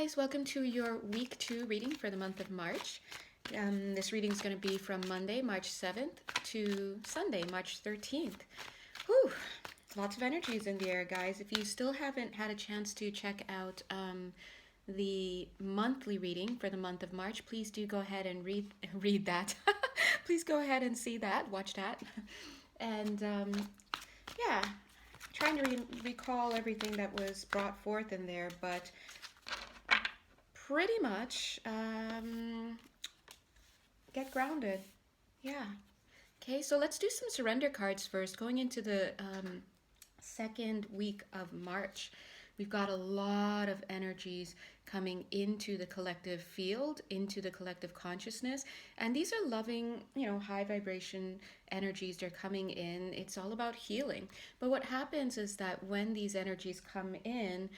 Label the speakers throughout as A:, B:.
A: guys, welcome to your week 2 reading for the month of March. This reading is going to be from Monday, March 7th to Sunday, March 13th. Whew, lots of energies in the air, guys. If you still haven't had a chance to check out the monthly reading for the month of March, please do go ahead and read that. Please go ahead and see that, watch that. And yeah, trying to recall everything that was brought forth in there, but pretty much get grounded. Yeah. Okay, so let's do some surrender cards first. Going into the second week of March, we've got a lot of energies coming into the collective field, into the collective consciousness. And these are loving, high vibration energies. They're coming in. It's all about healing. But what happens is that when these energies come in,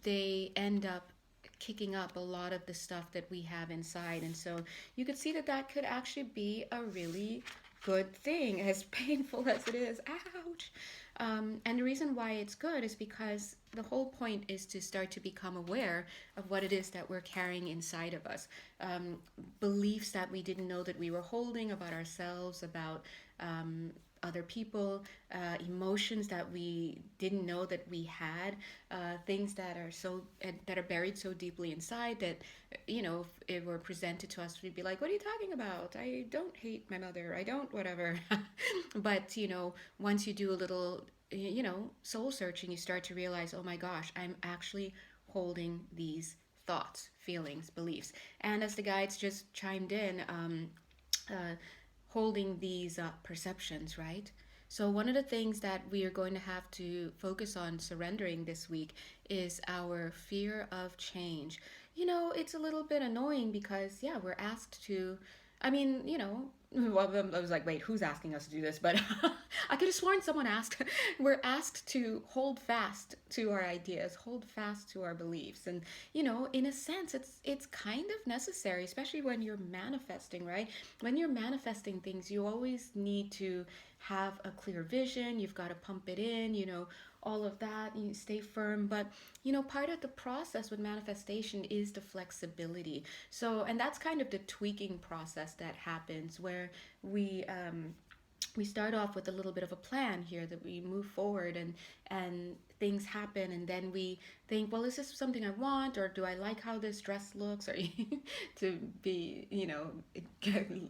A: they end up kicking up a lot of the stuff that we have inside. And so you could see that that could actually be a really good thing, as painful as it is. Ouch. And the reason why it's good is because the whole point is to start to become aware of what it is that we're carrying inside of us. Beliefs that we didn't know that we were holding about ourselves, about other people, emotions that we didn't know that we had, things that are buried so deeply inside that, if it were presented to us, we'd be like, what are you talking about? I don't hate my mother. I don't whatever. But, once you do a little, soul searching, you start to realize, oh my gosh, I'm actually holding these thoughts, feelings, beliefs. And as the guides just chimed in, holding these perceptions, right? So one of the things that we are going to have to focus on surrendering this week is our fear of change. It's a little bit annoying because, yeah, we're asked to, well, I was like, wait, who's asking us to do this? But I could have sworn someone asked. We're asked to hold fast to our ideas, hold fast to our beliefs. And, in a sense, it's kind of necessary, especially when you're manifesting, right? When you're manifesting things, you always need to have a clear vision. You've got to pump it in, all of that. You stay firm. But, part of the process with manifestation is the flexibility. So, and that's kind of the tweaking process that happens where we start off with a little bit of a plan here, that we move forward and things happen, and then we think, well, is this something I want, or do I like how this dress looks, or to be,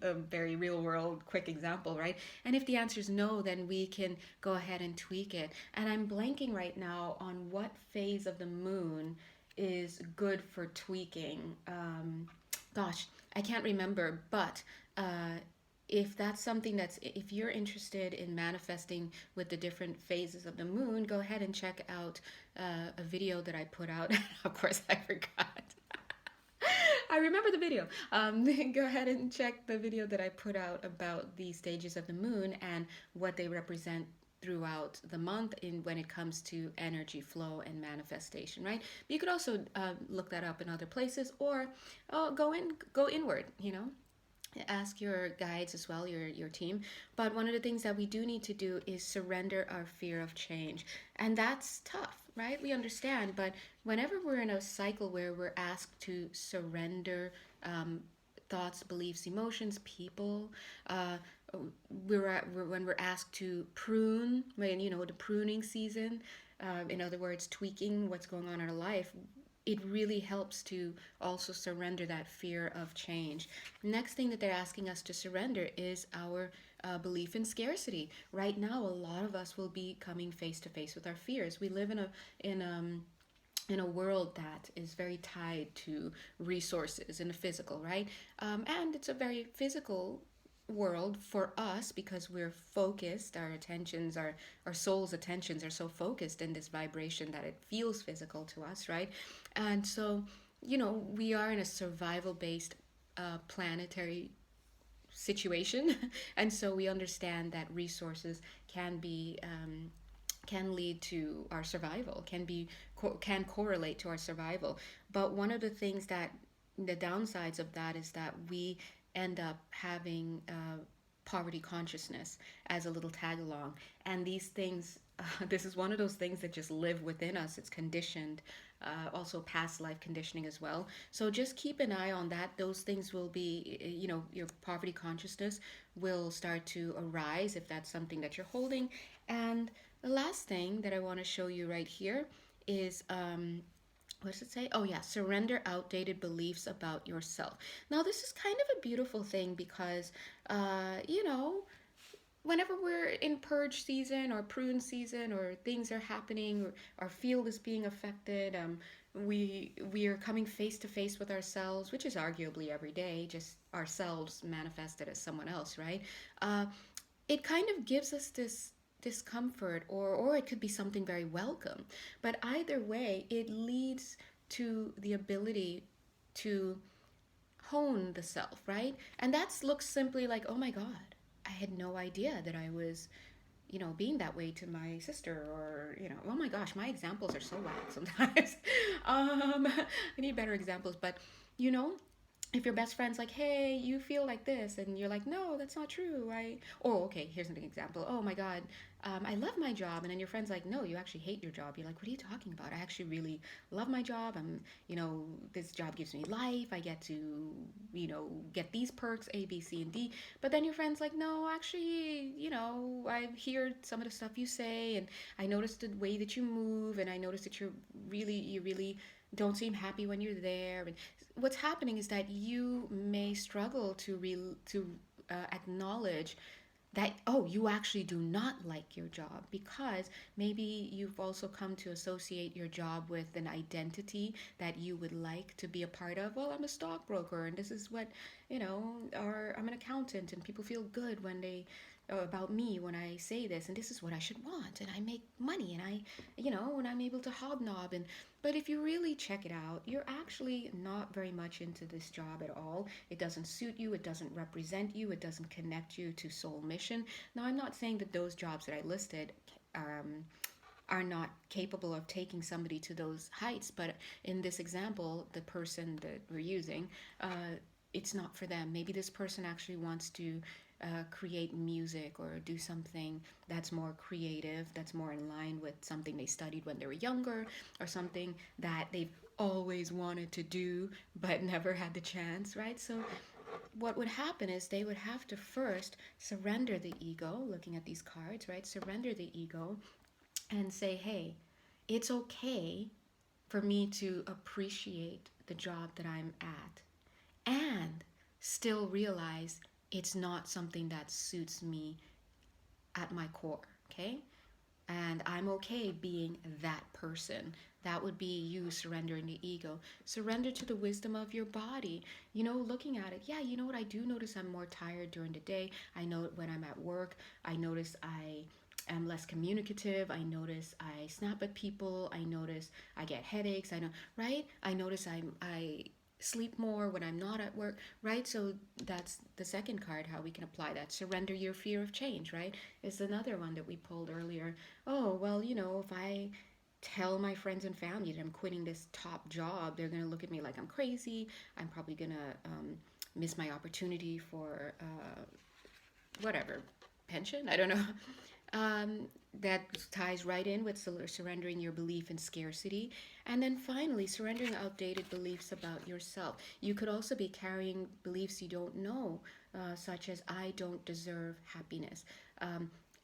A: a very real world quick example, right? And if the answer is no, then we can go ahead and tweak it. And I'm blanking right now on what phase of the moon is good for tweaking. Gosh, I can't remember, but if that's something if you're interested in manifesting with the different phases of the moon, go ahead and check out a video that I put out. Of course, I forgot. I remember the video. Go ahead and check the video that I put out about the stages of the moon and what they represent throughout the month when it comes to energy flow and manifestation, right? You could also look that up in other places, or go inward, ask your guides as well, your team. But one of the things that we do need to do is surrender our fear of change. And that's tough, right? We understand. But whenever we're in a cycle where we're asked to surrender thoughts, beliefs, emotions, people, when we're asked to prune, when, the pruning season, in other words, tweaking what's going on in our life, it really helps to also surrender that fear of change. Next thing that they're asking us to surrender is our belief in scarcity. Right now, a lot of us will be coming face to face with our fears. We live in a world that is very tied to resources in the physical, right? And it's a very physical world for us because we're focused. Our attentions, our soul's attentions are so focused in this vibration that it feels physical to us, right? And so, we are in a survival based planetary situation. And so we understand that resources can lead to our survival, can correlate to our survival. But one of the things that the downsides of that is that we end up having poverty consciousness as a little tag along. And these things, this is one of those things that just live within us. It's conditioned also past life conditioning as well. So just keep an eye on that. Those things will be, your poverty consciousness will start to arise if that's something that you're holding. And the last thing that I want to show you right here is what does it say? Oh, yeah, surrender outdated beliefs about yourself. Now, this is kind of a beautiful thing because, whenever we're in purge season or prune season or things are happening or our field is being affected, we are coming face to face with ourselves, which is arguably every day, just ourselves manifested as someone else, right? It kind of gives us this discomfort, or it could be something very welcome, but either way it leads to the ability to hone the self, right? And that looks simply like, oh my god, I had no idea that I was being that way to my sister, or oh my gosh, my examples are so whack sometimes. I need better examples, but you know if your best friend's like, hey, you feel like this, and you're like, no, that's not true, oh, okay, here's an example. Oh my god, I love my job. And then your friend's like, no, you actually hate your job. You're like, what are you talking about? I actually really love my job. This job gives me life. I get to, get these perks, A, B, C, and D. But then your friend's like, no, actually, I hear some of the stuff you say, and I noticed the way that you move, and I noticed that you really don't seem happy when you're there. And what's happening is that you may struggle to acknowledge that, oh, you actually do not like your job, because maybe you've also come to associate your job with an identity that you would like to be a part of. Well, I'm a stockbroker, and this is what, or I'm an accountant, and people feel good when they about me when I say this, and this is what I should want, and I make money, and and I'm able to hobnob. And but if you really check it out, you're actually not very much into this job at all. It doesn't suit you, it doesn't represent you, it doesn't connect you to soul mission. Now, I'm not saying that those jobs that I listed are not capable of taking somebody to those heights, but in this example, the person that we're using, it's not for them. Maybe this person actually wants to create music or do something that's more creative, that's more in line with something they studied when they were younger, or something that they've always wanted to do but never had the chance, right? So what would happen is they would have to first surrender the ego, looking at these cards, right? Surrender the ego and say, hey, it's okay for me to appreciate the job that I'm at and still realize it's not something that suits me at my core, okay? And I'm okay being that person. That would be you surrendering the ego. Surrender to the wisdom of your body. Looking at it, yeah, you know what? I do notice I'm more tired during the day. I know when I'm at work, I notice I am less communicative. I notice I snap at people. I notice I get headaches. I know, right? I notice I sleep more when I'm not at work, right? So that's the second card, how we can apply that. Surrender your fear of change, right? Is another one that we pulled earlier. Oh, well, if I tell my friends and family that I'm quitting this top job, they're going to look at me like I'm crazy. I'm probably going to miss my opportunity for whatever, pension? I don't know. That ties right in with surrendering your belief in scarcity. And then finally, surrendering outdated beliefs about yourself. You could also be carrying beliefs you don't know, such as, I don't deserve happiness.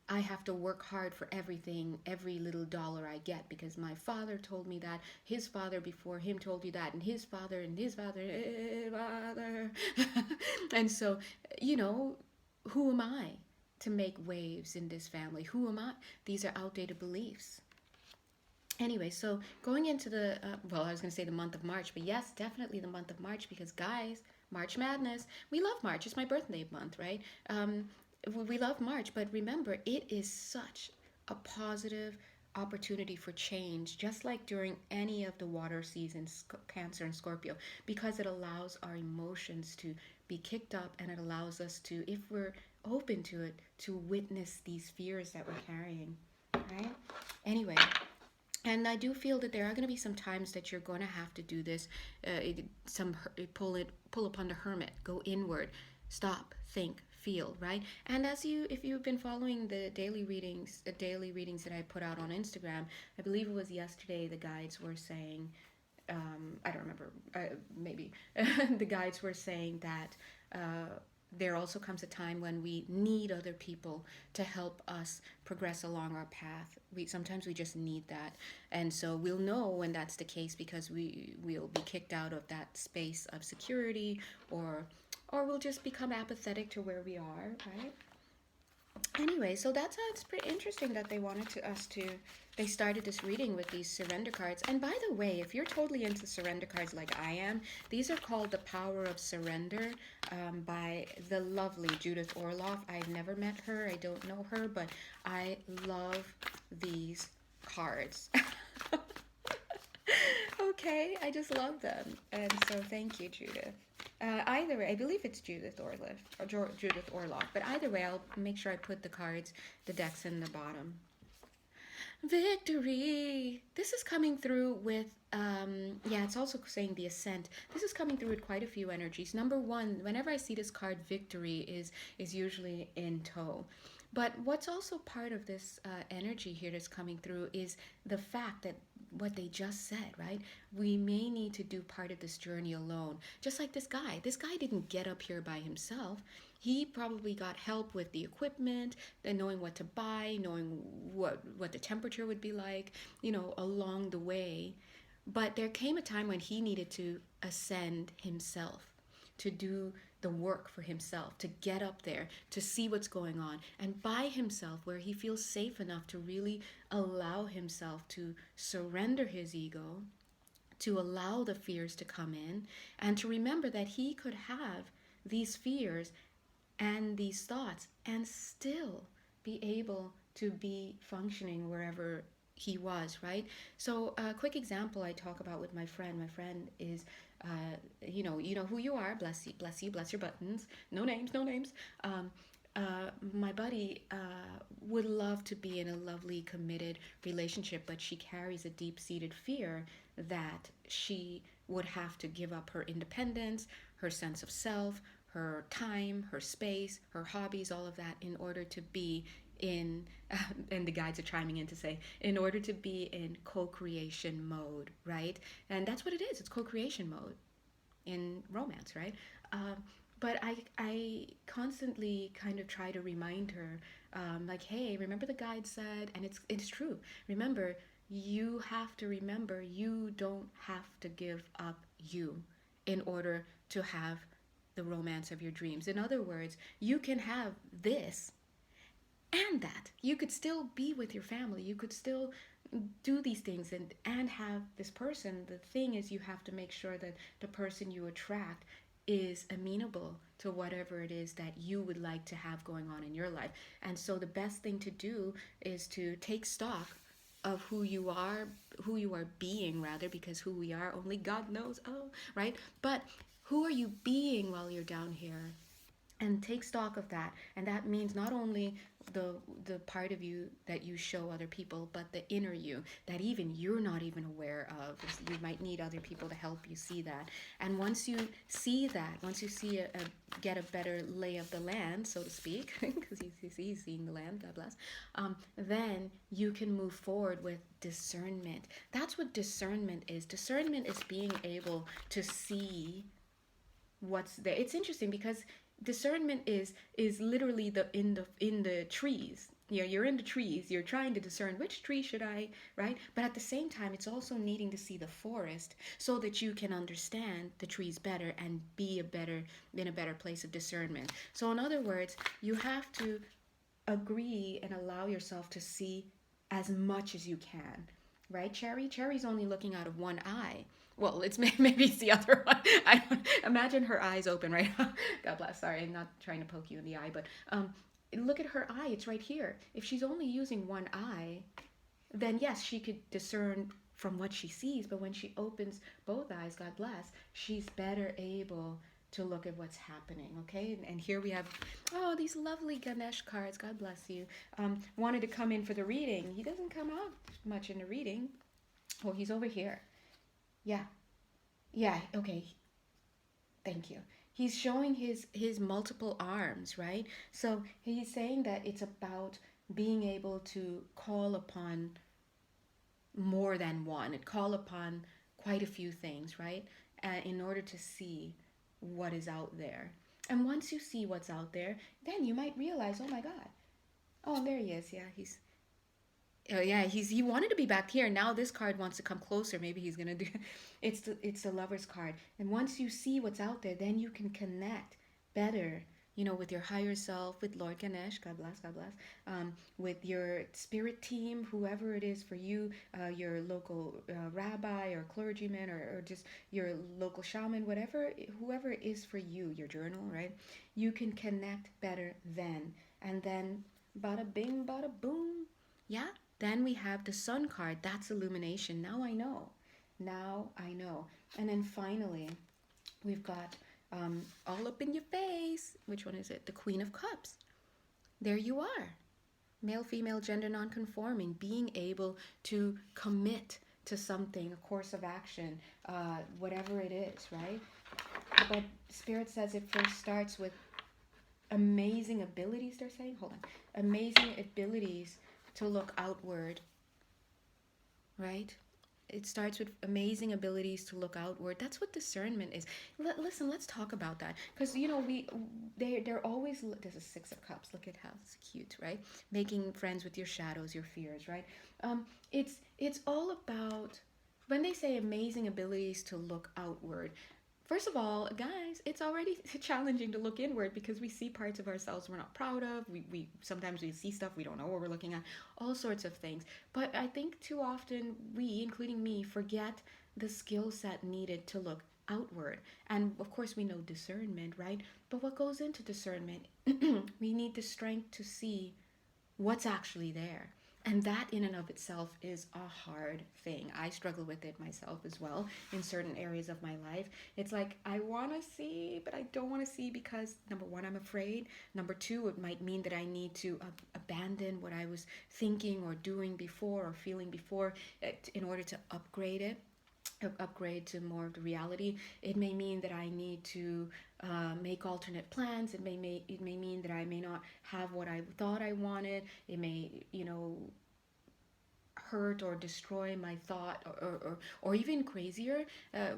A: I have to work hard for everything, every little dollar I get, because my father told me that, his father before him told you that, and his father, and his father. And so, who am I to make waves in this family? Who am I? These are outdated beliefs. Anyway, so going into the, I was going to say the month of March, but yes, definitely the month of March, because guys, March Madness, we love March. It's my birthday month, right? We love March, but remember, it is such a positive opportunity for change, just like during any of the water seasons, Cancer and Scorpio, because it allows our emotions to be kicked up, and it allows us to, if we're open to it, to witness these fears that we're carrying, right? Anyway, and I do feel that there are going to be some times that you're going to have to do this. Pull upon the hermit, go inward, stop, think, feel, right? And if you've been following the daily readings that I put out on Instagram, I believe it was yesterday, the guides were saying, I don't remember, maybe the guides were saying that there also comes a time when we need other people to help us progress along our path. Sometimes we just need that, and so we'll know when that's the case because we'll be kicked out of that space of security, or we'll just become apathetic to where we are, right? Anyway, so that's pretty interesting that they wanted to us to they started this reading with these surrender cards. And by the way, if you're totally into surrender cards like I am, these are called The Power of Surrender, by the lovely Judith Orloff. I've never met her, I don't know her, but I love these cards. Okay, I just love them. And so thank you, Judith. Either way, I believe it's Judith Orloff, or Judith Orloff, but either way, I'll make sure I put the cards, the decks in the bottom. Victory! This is coming through with, yeah, it's also saying the ascent. This is coming through with quite a few energies. Number one, whenever I see this card, victory is usually in tow. But what's also part of this energy here that's coming through is the fact that what they just said, right? We may need to do part of this journey alone. Just like this guy. This guy didn't get up here by himself. He probably got help with the equipment, and knowing what to buy, knowing what the temperature would be like, along the way. But there came a time when he needed to ascend himself, to do the work for himself, to get up there, to see what's going on, and by himself, where he feels safe enough to really allow himself to surrender his ego, to allow the fears to come in, and to remember that he could have these fears and these thoughts and still be able to be functioning wherever he was, right? So a quick example I talk about with my friend. My friend is, you know who you are. Bless you, bless your buttons. No names, no names. My buddy would love to be in a lovely, committed relationship, but she carries a deep-seated fear that she would have to give up her independence, her sense of self, her time, her space, her hobbies, all of that in order to be in, and the guides are chiming in to say, in order to be in co-creation mode, right? And that's what it is. It's co-creation mode in romance, right? But I constantly kind of try to remind her, like, hey, remember the guide said, and it's true. Remember, you have to remember you don't have to give up you in order to have the romance of your dreams. In other words, you can have this and that. You could still be with your family. You could still do these things and have this person. The thing is, you have to make sure that the person you attract is amenable to whatever it is that you would like to have going on in your life. And so the best thing to do is to take stock of who you are being, rather, because who we are, only God knows, right? But who are you being while you're down here? And take stock of that. And that means not only the part of you that you show other people, but the inner you that even you're not even aware of. You might need other people to help you see that. And once you see that, once you see get a better lay of the land, so to speak, because he's seeing the land, God bless, then you can move forward with discernment. That's what discernment is. Discernment is being able to see what's there. It's interesting because discernment is literally in the trees. You're in the trees, you're trying to discern which tree should I, right? But at the same time, it's also needing to see the forest so that you can understand the trees better and be in a better place of discernment. So in other words, you have to agree and allow yourself to see as much as you can, right? Cherry's only looking out of one eye. Well, it's maybe it's the other one. I don't imagine her eyes open right now. God bless. Sorry, I'm not trying to poke you in the eye, but look at her eye. It's right here. If she's only using one eye, then yes, she could discern from what she sees. But when she opens both eyes, God bless, she's better able to look at what's happening, okay? And here we have, these lovely Ganesh cards. God bless you. Wanted to come in for the reading. He doesn't come out much in the reading. Oh, he's over here. Yeah, okay. Thank you. He's showing his multiple arms, right? So he's saying that it's about being able to call upon more than one, and call upon quite a few things, right? In order to see what is out there. And once you see what's out there, then you might realize, oh my God. Oh, there he is. Yeah, he's. Oh yeah, he wanted to be back here. Now this card wants to come closer. Maybe he's gonna do. It's the Lover's card. And once you see what's out there, then you can connect better. With your higher self, with Lord Ganesh, God bless, with your spirit team, whoever it is for you, your local rabbi or clergyman, or just your local shaman, whoever it is for you, your journal, right? You can connect better then. And then, bada bing, bada boom. Yeah, then we have the Sun card. That's illumination. Now I know. Now I know. And then finally, we've got all up in your face. Which one is it? The Queen of Cups. There you are. Male, female, gender non-conforming. Being able to commit to something, a course of action, whatever it is, right? But Spirit says it first starts with amazing abilities, they're saying. Hold on. Amazing abilities to look outward, right? It starts with amazing abilities to look outward. That's what discernment is. Listen, let's talk about that, because they're always. There's a Six of Cups. Look at how it's cute, right? Making friends with your shadows, your fears, right? It's all about when they say amazing abilities to look outward. First of all, guys, it's already challenging to look inward because we see parts of ourselves we're not proud of. We sometimes we see stuff we don't know what we're looking at, all sorts of things. But I think too often we, including me, forget the skill set needed to look outward. And of course we know discernment, right? But what goes into discernment? We need the strength to see what's actually there. And that in and of itself is a hard thing. I struggle with it myself as well in certain areas of my life. It's like I want to see, but I don't want to see because, number one, I'm afraid. Number two, it might mean that I need to abandon what I was thinking or doing before or feeling before in order to upgrade to more of the reality. It may mean that I need to make alternate plans. It may mean that I may not have what I thought I wanted. It may hurt or destroy my thought, or even crazier,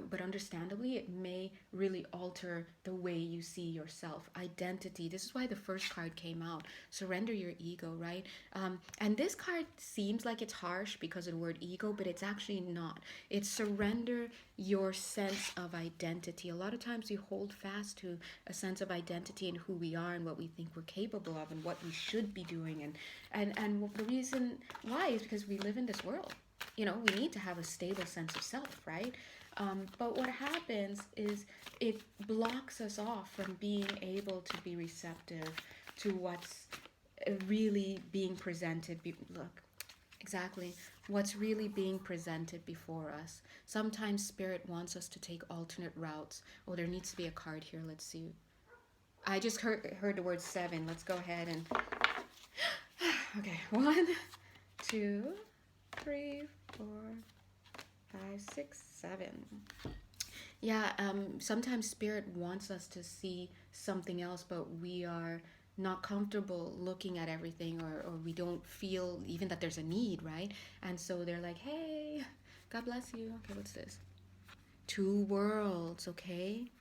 A: but understandably it may really alter the way you see yourself. Identity, this is why the first card came out. Surrender your ego, right? And this card seems like it's harsh because of the word ego, but it's actually not. It's surrender your sense of identity. A lot of times we hold fast to a sense of identity and who we are and what we think we're capable of and what we should be doing, and the reason why is because we live in this world. We need to have a stable sense of self, right? But what happens is it blocks us off from being able to be receptive to what's really being presented. Look, exactly what's really being presented before us. Sometimes Spirit wants us to take alternate routes. Oh, there needs to be a card here. Let's see. I just heard the word 7. Let's go ahead and... Okay, 1, 2, 3, 4, 5, 6, 7. Yeah, sometimes Spirit wants us to see something else, but we are not comfortable looking at everything, or we don't feel even that there's a need, right? And so they're like, hey, God bless you. Okay, what's this? 2 worlds, okay?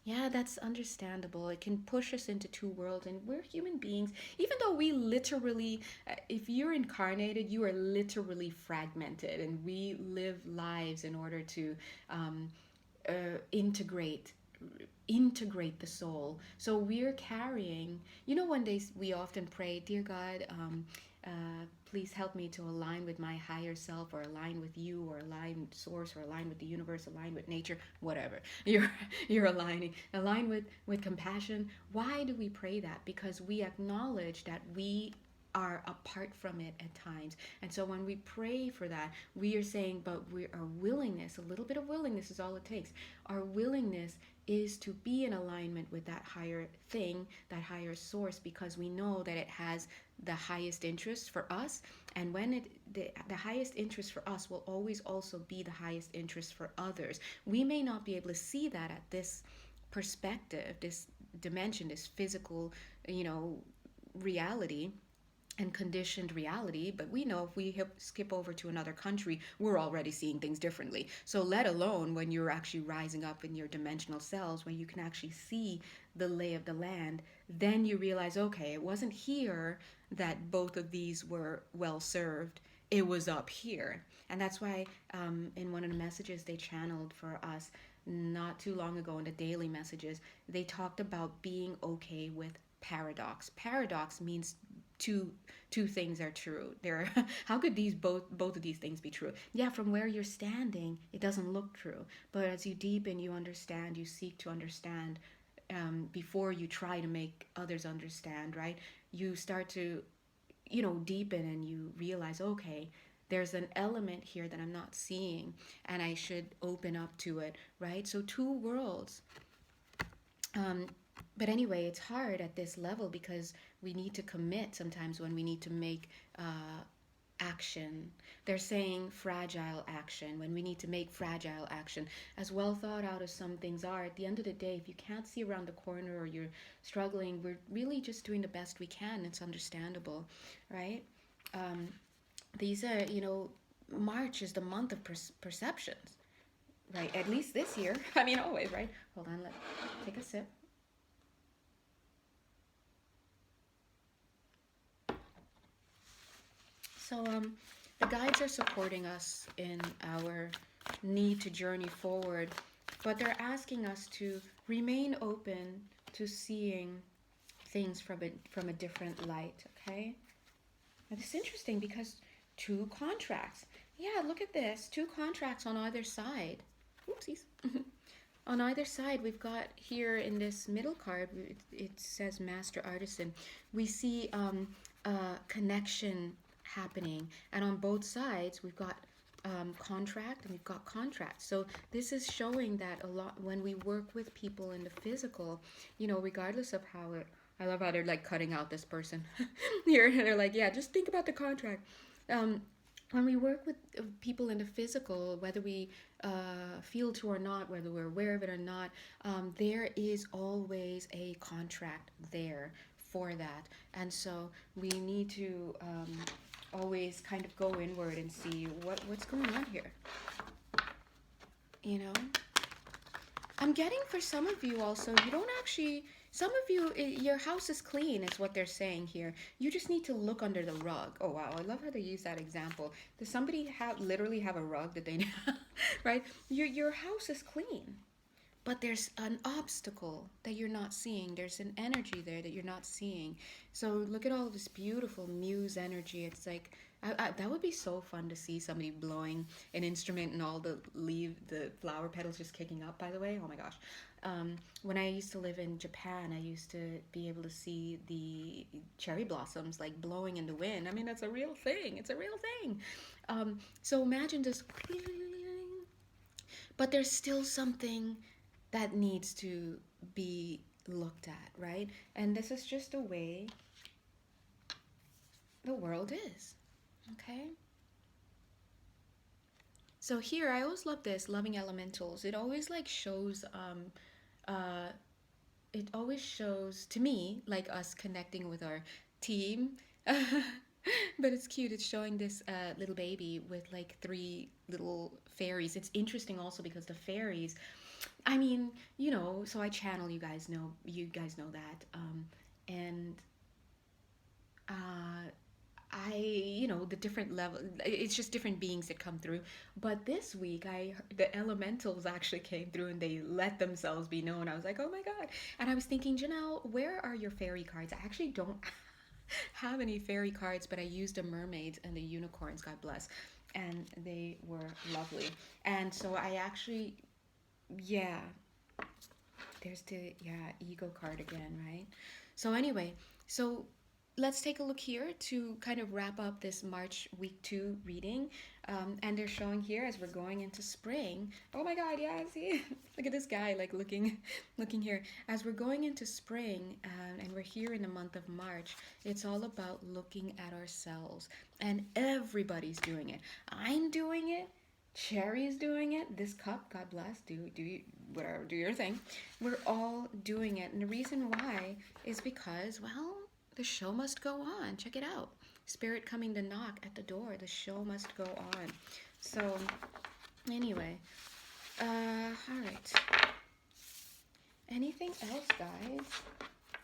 A: Yeah, that's understandable. It can push us into 2 worlds, and we're human beings. Even though we literally, if you're incarnated, you are literally fragmented, and we live lives in order to integrate the soul. So we're carrying, one day we often pray, dear God, please help me to align with my higher self, or align with you, or align with source, or align with the universe, align with nature, whatever you're align with compassion. Why do we pray that? Because we acknowledge that we are apart from it at times. And so when we pray for that, we are saying, but our willingness, a little bit of willingness is all it takes. Our willingness is to be in alignment with that higher thing, that higher source, because we know that it has the highest interest for us. And when the highest interest for us will always also be the highest interest for others. We may not be able to see that at this perspective, this dimension, this physical, reality. and conditioned reality, but we know if we skip over to another country, we're already seeing things differently. So let alone when you're actually rising up in your dimensional selves, when you can actually see the lay of the land, then you realize, okay, it wasn't here that both of these were well served, it was up here. And that's why in one of the messages they channeled for us not too long ago in the daily messages, they talked about being okay with paradox. Paradox means two things are true. There, how could these both of these things be true? Yeah, from where you're standing, it doesn't look true. But as you deepen, you understand. You seek to understand before you try to make others understand. Right? You start to, deepen, and you realize, okay, there's an element here that I'm not seeing, and I should open up to it. Right? So two worlds. Um, but anyway, it's hard at this level because we need to commit sometimes when we need to make action. They're saying fragile action when we need to make fragile action. As well thought out as some things are, at the end of the day, if you can't see around the corner or you're struggling, we're really just doing the best we can. It's understandable, right? Um, these are, March is the month of perceptions, right? At least this year. I mean, always, right? Hold on, let's take a sip. So the guides are supporting us in our need to journey forward, but they're asking us to remain open to seeing things from a different light, okay? And it's interesting because two contracts. Yeah, look at this. Two contracts on either side. Oopsies. On either side, we've got here in this middle card, it says Master Artisan. We see connection happening. And on both sides, we've got contract and we've got contract. So this is showing that a lot when we work with people in the physical, regardless of how it, I love how they're like cutting out this person here. They're like, yeah, just think about the contract. When we work with people in the physical, whether we feel to or not, whether we're aware of it or not, there is always a contract there for that. And so we need to always kind of go inward and see what's going on here. I'm getting for some of you also, you don't actually, some of you, your house is clean is what they're saying here. You just need to look under the rug. Oh wow, I love how they use that example. Does somebody literally have a rug that they right? Your house is clean, but there's an obstacle that you're not seeing. There's an energy there that you're not seeing. So look at all this beautiful muse energy. It's like, that would be so fun to see somebody blowing an instrument and all the flower petals just kicking up, by the way. Oh my gosh. When I used to live in Japan, I used to be able to see the cherry blossoms like blowing in the wind. I mean, that's a real thing. It's a real thing. So imagine this, but there's still something that needs to be looked at, right? And this is just the way the world is, okay? So here, I always love this, loving elementals. It always like shows, it always shows to me like us connecting with our team. But it's cute. It's showing this little baby with like three little fairies. It's interesting also because the fairies, I mean, so I channel, you guys know that. And the different level, it's just different beings that come through. But this week, the elementals actually came through and they let themselves be known. I was like, oh my God. And I was thinking, Janelle, where are your fairy cards? I actually don't have any fairy cards, but I used the mermaids and the unicorns, God bless. And they were lovely. And so I actually, yeah, there's the ego card again, right? So anyway, so let's take a look here to kind of wrap up this March week 2 reading. And they're showing here as we're going into spring. Oh my God, yeah, see, look at this guy like looking here. As we're going into spring, and we're here in the month of March, it's all about looking at ourselves. And everybody's doing it. I'm doing it. Cherry's doing it. This cup, God bless, do whatever, do your thing. We're all doing it. And the reason why is because, well, the show must go on. Check it out. Spirit coming to knock at the door. The show must go on. So, anyway, all right. Anything else, guys?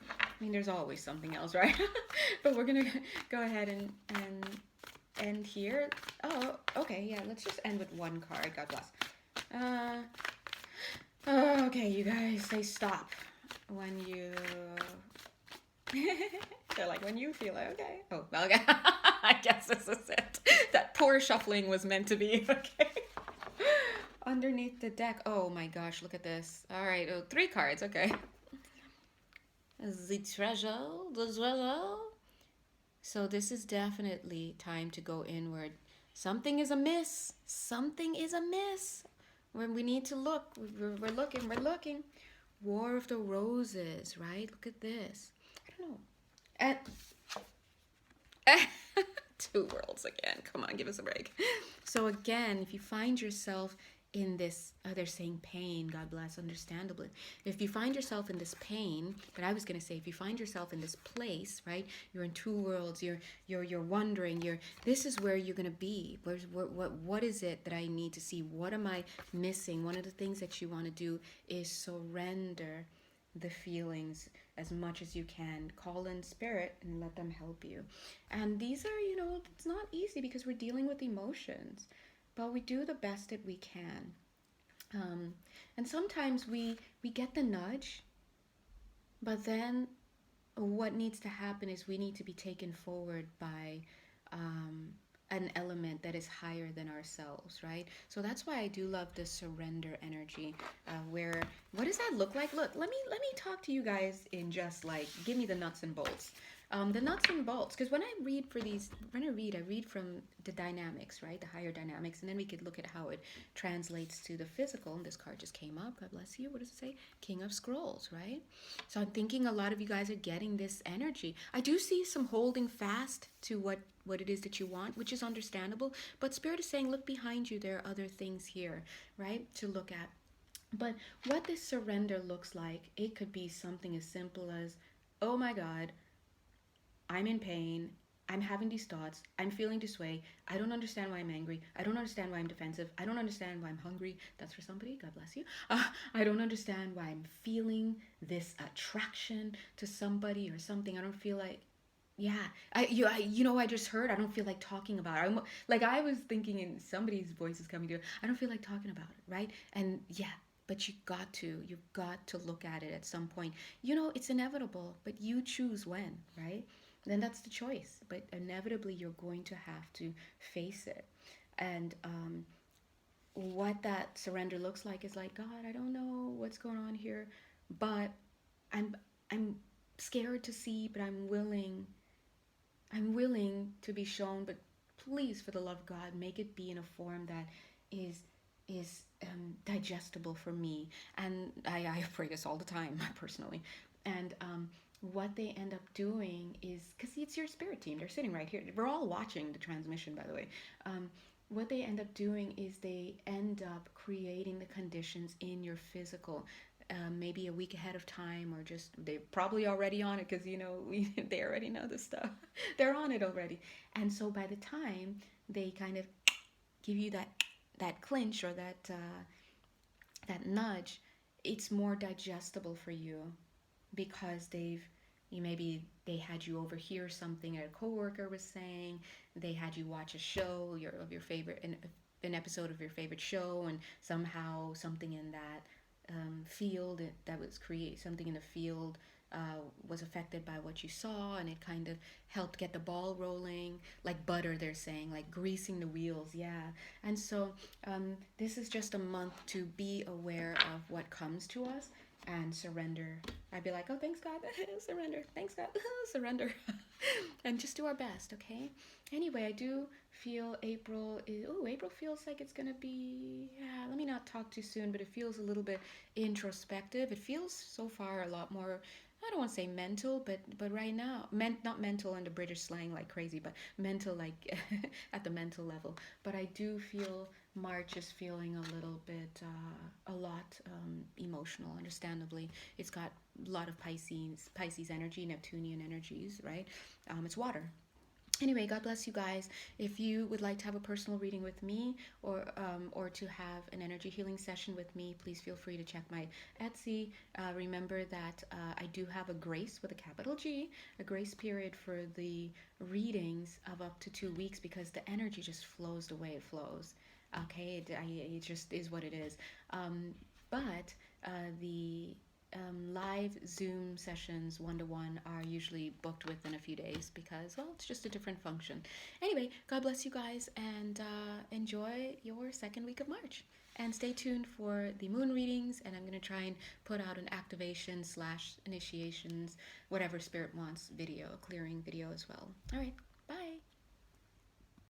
A: I mean, there's always something else, right? But we're gonna go ahead and end here. Oh, okay, yeah. Let's just end with one card. God bless. Okay, you guys, say stop when you. They're like, when you feel it, okay. Oh, well, okay. I guess this is it. That poor shuffling was meant to be, okay. Underneath the deck. Oh my gosh, look at this. All right, 3 cards, okay. The treasure. So this is definitely time to go inward. Something is amiss. Something is amiss. When we need to look, we're looking. War of the Roses, right? Look at this. I don't know. 2 worlds again. Come on, give us a break. So again, if you find yourself in this, they're saying pain, God bless, understandably. If you find yourself in this pain, but I was going to say, if you find yourself in this place, right, you're in 2 worlds, you're wondering, this is where you're going to be. What is it that I need to see? What am I missing? One of the things that you want to do is surrender the feelings as much as you can. Call in spirit and let them help you. And these are, it's not easy because we're dealing with emotions. But we do the best that we can. And sometimes we get the nudge, but then what needs to happen is we need to be taken forward by an element that is higher than ourselves, right? So that's why I do love the surrender energy, where, what does that look like? Look, let me talk to you guys in just like, give me the nuts and bolts. The nuts and bolts, because when I read I read from the dynamics, right? The higher dynamics, and then we could look at how it translates to the physical. And this card just came up. God bless you. What does it say? King of Scrolls, right? So I'm thinking a lot of you guys are getting this energy. I do see some holding fast to what it is that you want, which is understandable. But Spirit is saying, look behind you. There are other things here, right, to look at. But what this surrender looks like, it could be something as simple as, oh my God, I'm in pain. I'm having these thoughts. I'm feeling this way. I don't understand why I'm angry. I don't understand why I'm defensive. I don't understand why I'm hungry. That's for somebody. God bless you. I don't understand why I'm feeling this attraction to somebody or something. I don't feel like, I just heard. I don't feel like talking about it. I was thinking, and somebody's voice is coming to. I don't feel like talking about it, right? And yeah. But you've got to look at it at some point. It's inevitable, but you choose when, right? Then that's the choice. But inevitably, you're going to have to face it. And what that surrender looks like is like, God, I don't know what's going on here, but I'm scared to see, but I'm willing to be shown. But please, for the love of God, make it be in a form that is digestible for me. And I pray this all the time, personally. And what they end up doing is, because it's your spirit team, they're sitting right here. We're all watching the transmission, by the way. What they end up doing is they end up creating the conditions in your physical, maybe a week ahead of time, or just they're probably already on it because they already know this stuff. They're on it already. And so by the time they kind of give you that clinch or that nudge, it's more digestible for you, because maybe they had you overhear something a coworker was saying. They had you watch a show of your favorite, an episode of your favorite show, and somehow something in that field that was something in the field was affected by what you saw, and it kind of helped get the ball rolling, like butter, they're saying, like greasing the wheels. And so this is just a month to be aware of what comes to us and surrender. I'd be like, oh, thanks God, surrender, thanks God, surrender. And just do our best, okay? Anyway, I do feel April feels like it's gonna be, let me not talk too soon, but it feels a little bit introspective. It feels so far a lot more, I don't want to say mental, but right now, not mental in the British slang like crazy, but mental like at the mental level. But I do feel March is feeling a little bit, a lot emotional, understandably. It's got a lot of Pisces energy, Neptunian energies, right? It's water. Anyway, God bless you guys. If you would like to have a personal reading with me, or to have an energy healing session with me, please feel free to check my Etsy. Remember that I do have a grace with a capital G, a grace period for the readings of up to 2 weeks, because the energy just flows the way it flows. Okay, it just is what it is. But the live Zoom sessions one to one are usually booked within a few days because, well, it's just a different function. Anyway, God bless you guys, and enjoy your second week of March. And stay tuned for the moon readings, and I'm going to try and put out an activation / initiations, whatever spirit wants video, a clearing video as well. All right,